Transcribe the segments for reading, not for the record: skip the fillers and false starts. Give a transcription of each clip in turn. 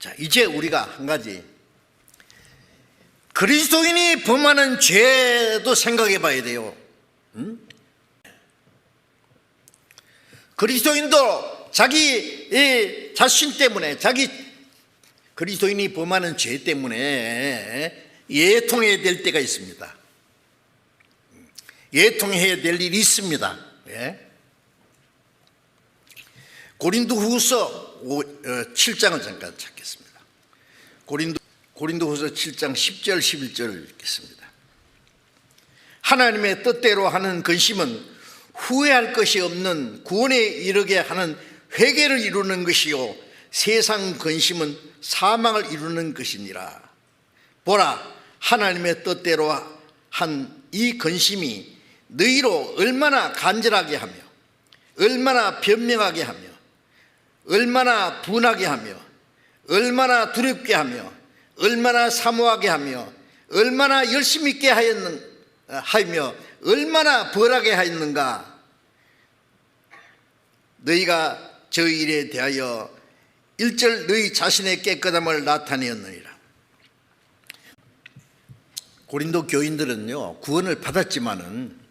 자, 이제 우리가 한 가지 그리스도인이 범하는 죄도 생각해 봐야 돼요. 그리스도인도 자기 자신 때문에, 자기 그리스도인이 범하는 죄 때문에 예통해야 될 때가 있습니다. 예통해야 될 일이 있습니다. 예. 고린도후서 7장을 잠깐 찾겠습니다. 고린도후서 7장 10절 11절을 읽겠습니다. 하나님의 뜻대로 하는 근심은 후회할 것이 없는 구원에 이르게 하는 회개를 이루는 것이요 세상 근심은 사망을 이루는 것이니라. 보라, 하나님의 뜻대로 한 이 근심이 너희로 얼마나 간절하게 하며 얼마나 변명하게 하며 얼마나 분하게 하며 얼마나 두렵게 하며 얼마나 사모하게 하며 얼마나 열심 있게 하며 얼마나 벌하게 하였는가. 너희가 저 일에 대하여 일절 너희 자신의 깨끗함을 나타내었느니라. 고린도 교인들은요, 구원을 받았지만은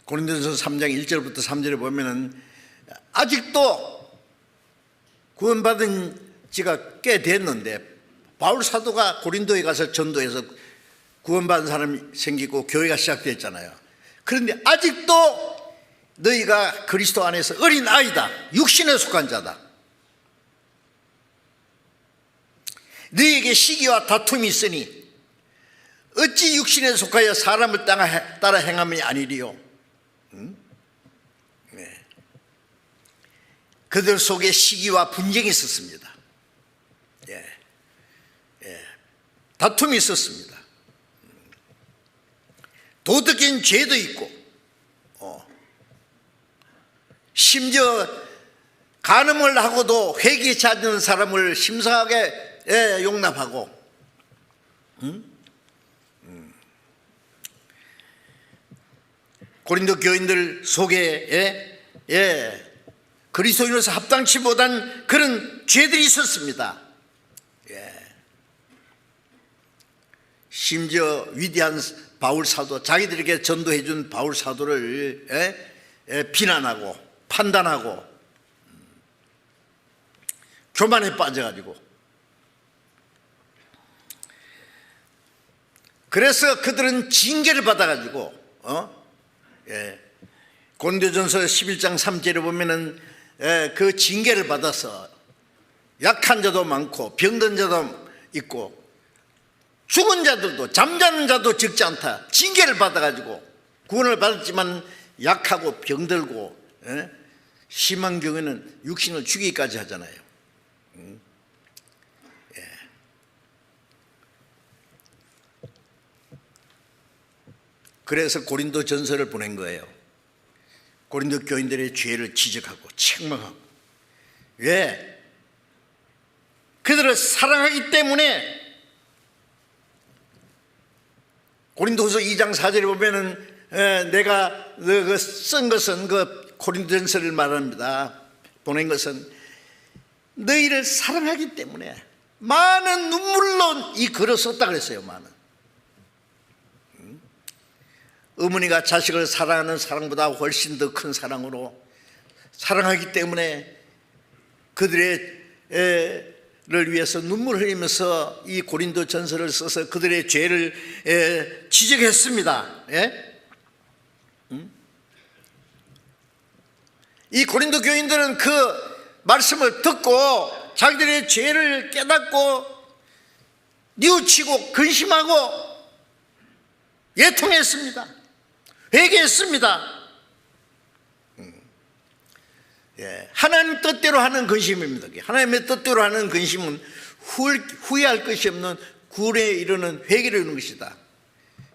고린도전서 3장 1절부터 3절에 보면은 아직도 구원받은 지가 꽤 됐는데, 바울 사도가 고린도에 가서 전도해서 구원받은 사람이 생기고 교회가 시작됐잖아요. 그런데 아직도 너희가 그리스도 안에서 어린 아이다, 육신에 속한 자다. 너희에게 시기와 다툼이 있으니 어찌 육신에 속하여 사람을 따라 행함이 아니리요. 네. 그들 속에 시기와 분쟁이 있었습니다. 예. 예. 다툼이 있었습니다. 도덕적인 죄도 있고, 심지어 간음을 하고도 회개치 않는 사람을 심사하게 용납하고, 고린도 교인들 속에 그리스도인으로서 합당치 못한 그런 죄들이 있었습니다. 심지어 위대한 바울 사도, 자기들에게 전도해 준 바울 사도를 비난하고 판단하고 교만에 빠져가지고, 그래서 그들은 징계를 받아가지고 고린도전서 11장 3절에 보면은 그 징계를 받아서 약한 자도 많고 병든 자도 있고 죽은 자들도, 잠자는 자도 적지 않다. 징계를 받아가지고 구원을 받았지만 약하고 병들고 심한 경우에는 육신을 죽이기까지 하잖아요. 그래서 고린도 전서를 보낸 거예요. 고린도 교인들의 죄를 지적하고 책망하고. 왜? 그들을 사랑하기 때문에. 고린도후서 2장 4절에 보면은 내가 쓴 것은 그 고린도 전서를 말합니다. 보낸 것은 너희를 사랑하기 때문에 많은 눈물로 이 글을 썼다 그랬어요. 많은. 어머니가 자식을 사랑하는 사랑보다 훨씬 더 큰 사랑으로 사랑하기 때문에 그들을 위해서 눈물 흘리면서 이 고린도 전서를 써서 그들의 죄를 지적했습니다. 이 고린도 교인들은 그 말씀을 듣고 자기들의 죄를 깨닫고 뉘우치고 근심하고 예통했습니다. 회개했습니다. 하나님 뜻대로 하는 근심입니다. 하나님의 뜻대로 하는 근심은 후회할 것이 없는 구원에 이르는 회개를 이루는 것이다.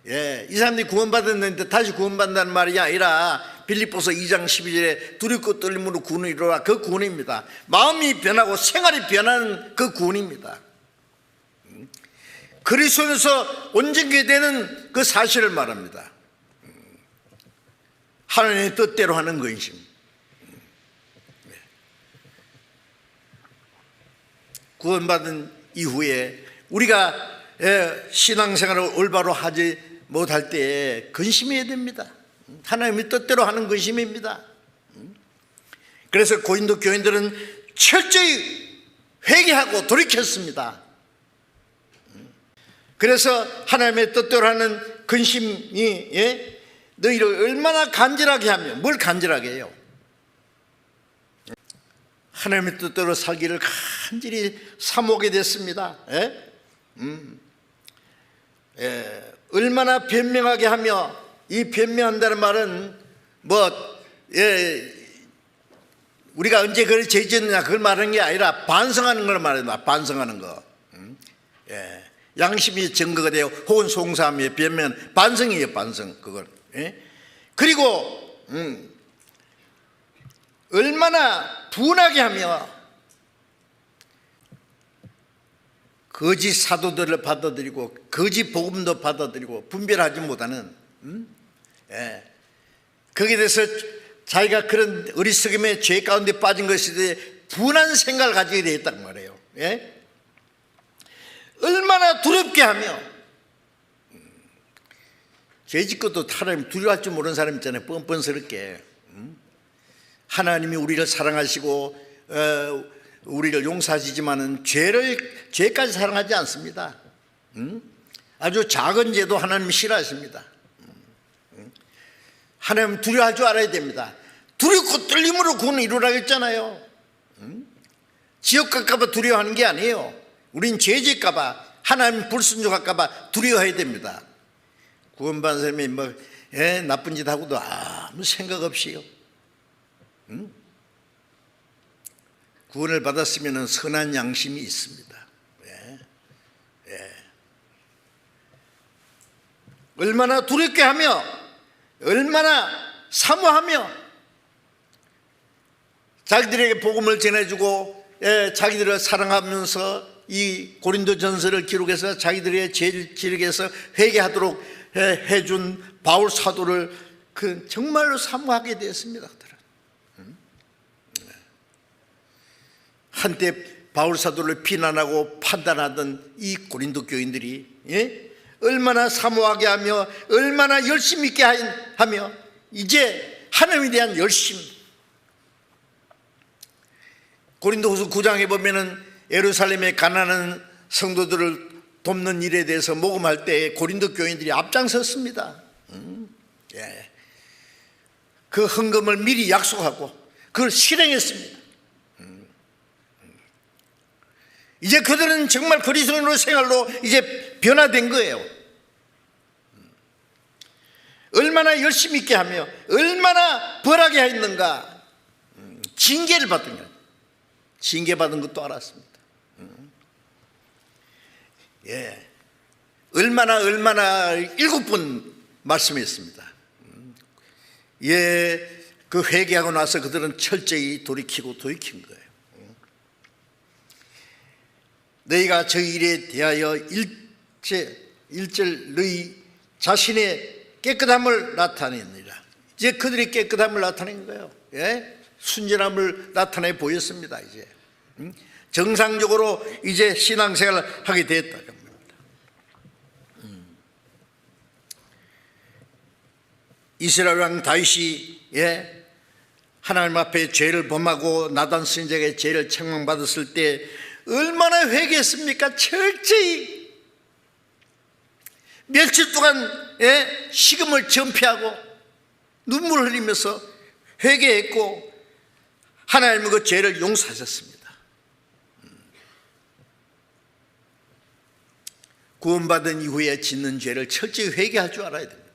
이 사람들이 구원받았는데 다시 구원받는다는 말이 아니라 빌립보서 2장 12절에 두렵고 떨림으로 구원을 이루라, 그 구원입니다. 마음이 변하고 생활이 변하는 그 구원입니다. 그리스도에서 온전케 되는 그 사실을 말합니다. 하나님의 뜻대로 하는 근심. 구원받은 이후에 우리가 신앙생활을 올바로 하지 못할 때에 근심해야 됩니다. 하나님의 뜻대로 하는 근심입니다. 그래서 고린도 교인들은 철저히 회개하고 돌이켰습니다. 그래서 하나님의 뜻대로 하는 근심이 너희를 얼마나 간절하게 하며, 뭘 간절하게 해요? 하나님의 뜻대로 살기를 간절히 사모하게 됐습니다. 얼마나 변명하게 하며, 이 변명한다는 말은 우리가 언제 그걸 죄졌느냐 그걸 말하는 게 아니라 반성하는 걸 말합니다. 반성하는 거. 양심이 증거가 되어 혹은 송사함이 변명, 반성이에요. 반성. 그걸. 그리고 얼마나 분하게 하며 거짓 사도들을 받아들이고 거짓 복음도 받아들이고 분별하지 못하는 거기에 대해서 자기가 그런 어리석음의 죄 가운데 빠진 것에 대해 분한 생각을 가지게 되었단 말이에요. 얼마나 두렵게 하며, 죄 짓고도 하나님 두려워할 줄 모르는 사람 있잖아요. 뻔뻔스럽게. 하나님이 우리를 사랑하시고 우리를 용서하시지만은 죄까지 사랑하지 않습니다. 아주 작은 죄도 하나님이 싫어하십니다. 하나님 두려워할 줄 알아야 됩니다. 두렵고 떨림으로 구원을 이루라고 했잖아요. 지옥 갈까봐 두려워하는 게 아니에요. 우린 죄 짓까봐, 하나님 불순종할까봐 두려워해야 됩니다. 구원받은 사람이 나쁜 짓 하고도 아무 생각 없이요. 구원을 받았으면 선한 양심이 있습니다. 얼마나 두렵게 하며, 얼마나 사모하며 자기들에게 복음을 전해주고 자기들을 사랑하면서 이 고린도전서를 기록해서 자기들의 죄를 지르게해서 회개하도록 해준 바울 사도를 정말로 사모하게 되었습니다. 한때 바울 사도를 비난하고 판단하던 이 고린도 교인들이 얼마나 사모하게 하며 얼마나 열심 있게 하며 이제 하나님에 대한 열심. 고린도후서 9장에 보면은 예루살렘에 가난한 성도들을 돕는 일에 대해서 모금할 때 고린도 교인들이 앞장섰습니다. 그 헌금을 미리 약속하고 그걸 실행했습니다. 이제 그들은 정말 그리스도인으로 생활로 이제 변화된 거예요. 얼마나 열심히 있게 하며 얼마나 벌하게 했는가. 징계를 받은 거예요. 징계받은 것도 알았습니다. 얼마나 7번 말씀했습니다. 그 회개하고 나서 그들은 철저히 돌이킨 거예요. 너희가 저희 일에 대하여 일절 너희 자신의 깨끗함을 나타내느니라. 이제 그들이 깨끗함을 나타낸 거예요. 순전함을 나타내 보였습니다. 이제 정상적으로 이제 신앙생활을 하게 됐다. 이스라엘 왕 다윗이 하나님 앞에 죄를 범하고 나단 선지자의 죄를 책망받았을 때 얼마나 회개했습니까? 철저히 며칠 동안 식음을 전폐하고 눈물을 흘리면서 회개했고 하나님은 그 죄를 용서하셨습니다. 구원받은 이후에 짓는 죄를 철저히 회개할 줄 알아야 됩니다.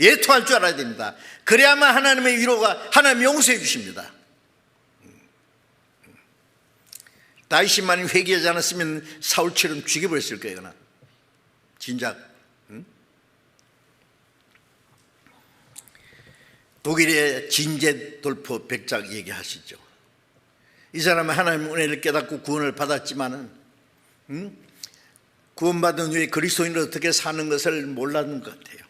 예토할 줄 알아야 됩니다. 그래야만 하나님의 위로가, 하나님 용서해 주십니다. 다윗만이 회개하지 않았으면 사울처럼 죽여버렸을 거예요. 그나 진작. 독일의 진제돌프 백작 얘기하시죠. 이 사람은 하나님의 은혜를 깨닫고 구원을 받았지만은 구원받은 후에 그리스도인으로 어떻게 사는 것을 몰랐는 것 같아요.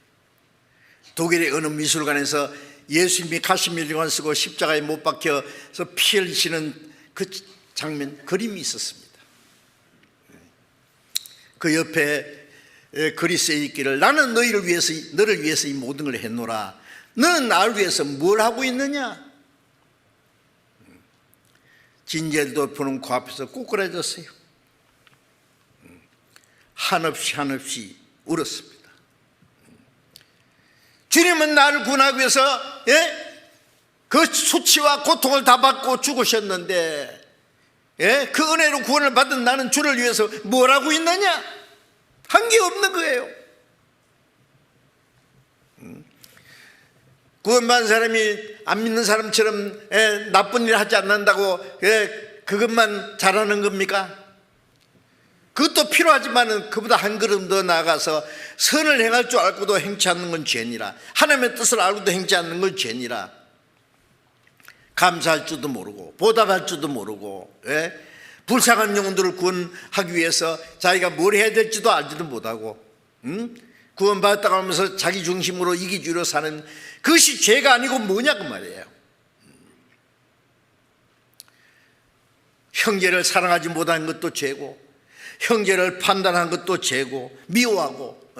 독일의 어느 미술관에서 예수님이 가시밀리관 쓰고 십자가에 못 박혀서 피 흘리시는 그 장면, 그림이 있었습니다. 그 옆에 글이 쓰여 있기를 나는 너를 위해서 이 모든 걸 했노라. 너는 나를 위해서 뭘 하고 있느냐? 진젤도 보는 그 앞에서 꼬꾸라졌어요. 한없이 울었습니다. 주님은 나를 구원하기 위해서 그 수치와 고통을 다 받고 죽으셨는데 그 은혜로 구원을 받은 나는 주를 위해서 뭘 하고 있느냐? 한 게 없는 거예요. 구원받은 사람이 안 믿는 사람처럼 나쁜 일 하지 않는다고 그것만 잘하는 겁니까? 그것도 필요하지만 그보다 한 걸음 더 나아가서 선을 행할 줄 알고도 행치 않는 건 죄니라. 하나님의 뜻을 알고도 행치 않는 건 죄니라. 감사할 줄도 모르고 보답할 줄도 모르고 불쌍한 영혼들을 구원하기 위해서 자기가 뭘 해야 될지도 알지도 못하고 구원받았다고 하면서 자기 중심으로 이기주의로 사는 그것이 죄가 아니고 뭐냐고 말이에요. 형제를 사랑하지 못하는 것도 죄고 형제를 판단한 것도 죄고 미워하고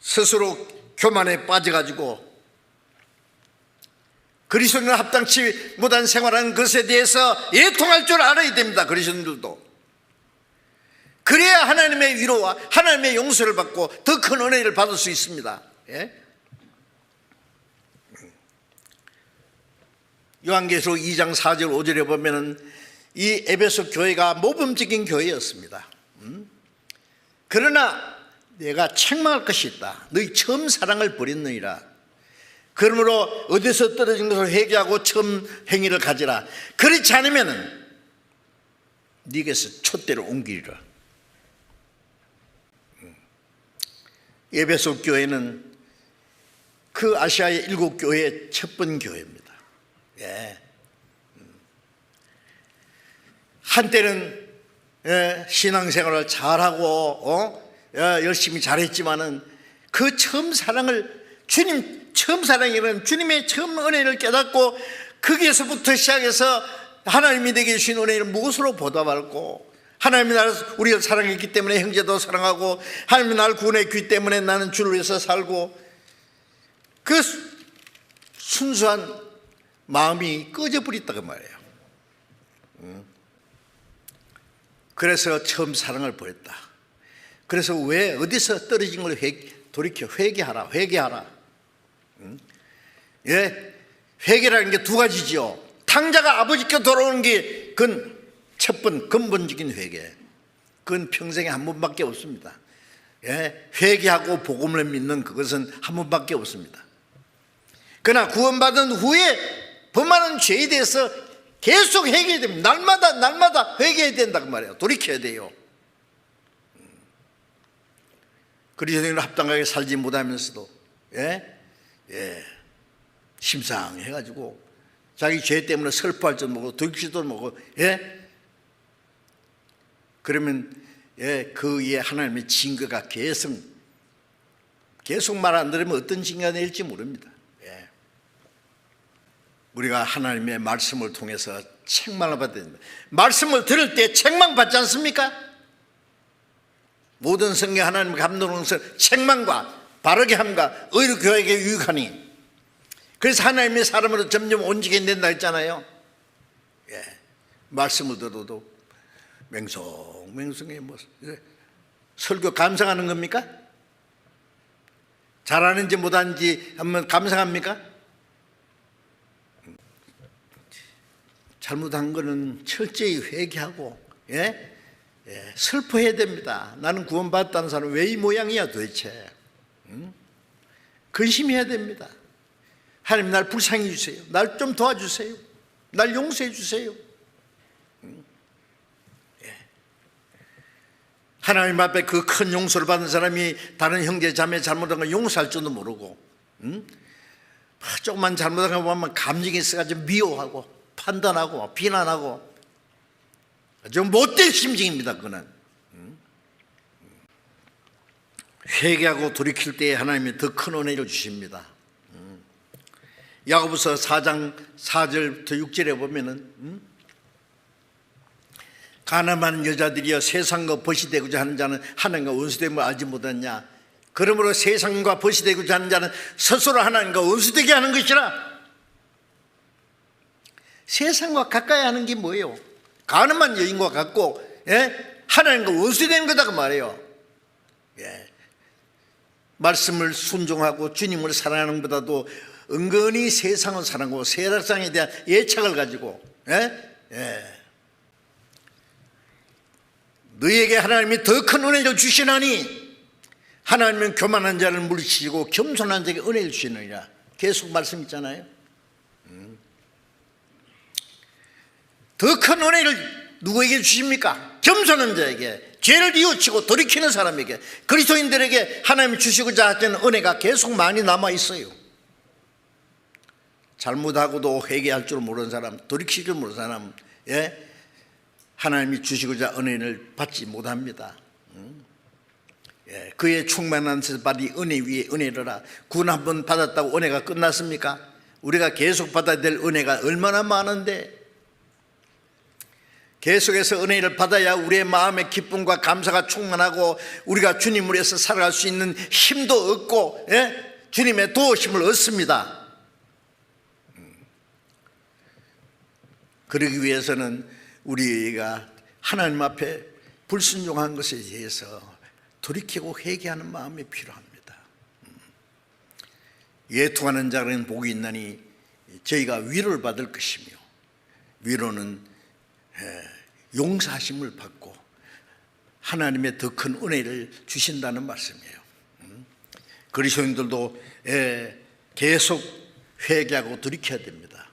스스로 교만에 빠져가지고 그리스도인과 합당치 못한 생활하는 것에 대해서 애통할 줄 알아야 됩니다. 그리스도인들도. 그래야 하나님의 위로와 하나님의 용서를 받고 더 큰 은혜를 받을 수 있습니다. 요한계시록 2장 4절 5절에 보면은 이 에베소 교회가 모범적인 교회였습니다. 그러나 내가 책망할 것이 있다. 너희 처음 사랑을 버렸느니라. 그러므로 어디서 떨어진 것을 회개하고 처음 행위를 가지라. 그렇지 않으면은 네게서 촛대를 옮기리라. 에베소 교회는 그 아시아의 7교회의 첫 번 교회입니다. 한때는 신앙생활을 잘하고 열심히 잘했지만은 그 처음 사랑을 처음 사랑이라는 주님의 처음 은혜를 깨닫고 거기에서부터 시작해서 하나님이 내게 주신 은혜를 무엇으로 보답할고 하나님이 나를 우리를 사랑했기 때문에 형제도 사랑하고 하나님이 나를 구원했기 때문에 나는 주를 위해서 살고 그 순수한 마음이 꺼져버렸다고 말이에요. 그래서 처음 사랑을 버렸다. 그래서 왜 어디서 떨어진 걸 돌이켜 회개하라. 회개라는 게 두 가지죠. 탕자가 아버지께 돌아오는 게 그건 첫 번 근본적인 회개. 그건 평생에 한 번밖에 없습니다. 회개하고 복음을 믿는 그것은 한 번밖에 없습니다. 그러나 구원받은 후에 범하는 죄에 대해서 계속 회개해야 됩니다. 날마다 회개해야 된다고 말해요. 돌이켜야 돼요. 그리스도인으로 합당하게 살지 못하면서도 심상해가지고 자기 죄 때문에 슬퍼할 줄 모르고 돌이키지도 모르고 그러면 그 위에 하나님의 징계가 계속 말 안 들으면 어떤 징계가 내릴지 모릅니다. 우리가 하나님의 말씀을 통해서 책망을 받아야 됩니다. 말씀을 들을 때 책망받지 않습니까? 모든 성경 하나님 감동으로서 책망과 바르게 함과 의로 교회에게 유익하니 그래서 하나님의 사람으로 점점 온지게 된다 했잖아요. 말씀을 들어도 맹성해 설교 감상하는 겁니까? 잘하는지 못하는지 한번 감상합니까? 잘못한 거는 철저히 회개하고 슬퍼해야 됩니다. 나는 구원받았다는 사람은 왜 이 모양이야 도대체. 근심해야 됩니다. 하나님 날 불쌍히 해주세요. 날 좀 도와주세요. 날 용서해 주세요. 하나님 앞에 그 큰 용서를 받은 사람이 다른 형제 자매 잘못한 걸 용서할 줄도 모르고 조금만 잘못한 거 보면 감정이 있어가지고 미워하고 판단하고 비난하고 좀 못된 심정입니다. 그는 회개하고 돌이킬 때 하나님이 더 큰 은혜를 주십니다. 야고보서 4장 4절부터 6절에 보면은 가늠한 여자들이여 세상과 벗이 되고자 하는 자는 하나님과 원수됨을 알지 못하느냐. 그러므로 세상과 벗이 되고자 하는 자는 스스로 하나님과 원수되게 하는 것이라. 세상과 가까이 하는 게 뭐예요? 가늠한 여인과 같고, 하나님과 원수되는 거다 그 말이에요. 말씀을 순종하고 주님을 사랑하는 것보다도 은근히 세상을 사랑하고 세상에 대한 애착을 가지고, 너희에게 하나님이 더 큰 은혜를 주시나니 하나님은 교만한 자를 물리치시고 겸손한 자에게 은혜를 주시느니라. 계속 말씀 있잖아요. 더 큰 은혜를 누구에게 주십니까? 겸손한 자에게, 죄를 뉘우치고 돌이키는 사람에게, 그리스도인들에게 하나님이 주시고자 하시는 은혜가 계속 많이 남아 있어요. 잘못하고도 회개할 줄 모르는 사람, 돌이킬 줄 모르는 사람, 하나님이 주시고자 은혜를 받지 못합니다. 그의 충만한 데서 받이 은혜 위에 은혜로라. 구원 한 번 받았다고 은혜가 끝났습니까? 우리가 계속 받아야 될 은혜가 얼마나 많은데, 계속해서 은혜를 받아야 우리의 마음의 기쁨과 감사가 충만하고 우리가 주님을 위해서 살아갈 수 있는 힘도 얻고, 주님의 도우심을 얻습니다. 그러기 위해서는 우리가 하나님 앞에 불순종한 것에 대해서 돌이키고 회개하는 마음이 필요합니다. 예통하는 자는 복이 있나니 저희가 위로를 받을 것이며, 위로는 용서하심을 받고 하나님의 더 큰 은혜를 주신다는 말씀이에요. 그리스도인들도 계속 회개하고 돌이켜야 됩니다.